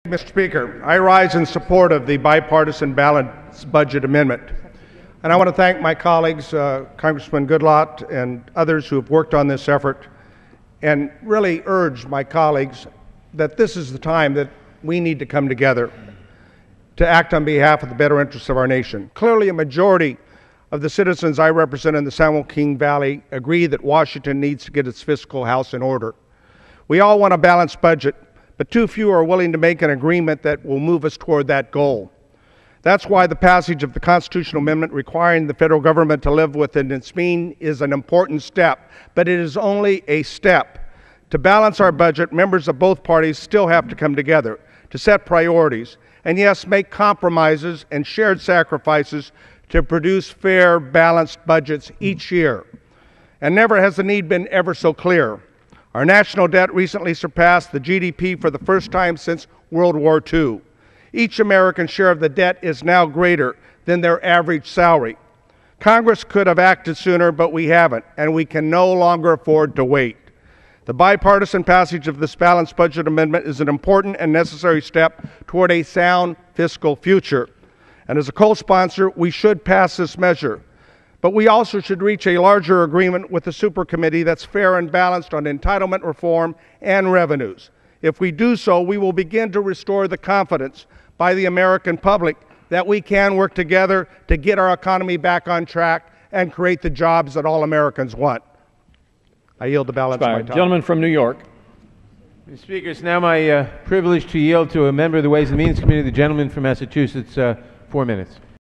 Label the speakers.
Speaker 1: Mr. Speaker, I rise in support of the bipartisan balanced budget amendment. And I want to thank my colleagues, Congressman Goodlatte and others who have worked on this effort, and really urge my colleagues that this is the time that we need to come together to act on behalf of the better interests of our nation. Clearly, a majority of the citizens I represent in the San Joaquin Valley agree that Washington needs to get its fiscal house in order. We all want a balanced budget, but too few are willing to make an agreement that will move us toward that goal. That's why the passage of the constitutional amendment requiring the federal government to live within its means is an important step, but it is only a step. To balance our budget, members of both parties still have to come together to set priorities and, yes, make compromises and shared sacrifices to produce fair, balanced budgets each year. And never has the need been ever so clear. Our national debt recently surpassed the GDP for the first time since World War II. Each American share of the debt is now greater than their average salary. Congress could have acted sooner, but we haven't, and we can no longer afford to wait. The bipartisan passage of this balanced budget amendment is an important and necessary step toward a sound fiscal future. And as a co-sponsor, we should pass this measure. But we also should reach a larger agreement with the supercommittee that's fair and balanced on entitlement reform and revenues. If we do so, we will begin to restore the confidence by the American public that we can work together to get our economy back on track and create the jobs that all Americans want. I yield the balance of my time.
Speaker 2: Gentleman from New York.
Speaker 3: Mr. Speaker, it's now my privilege to yield to a member of the Ways and Means Committee, the gentleman from Massachusetts, 4 minutes.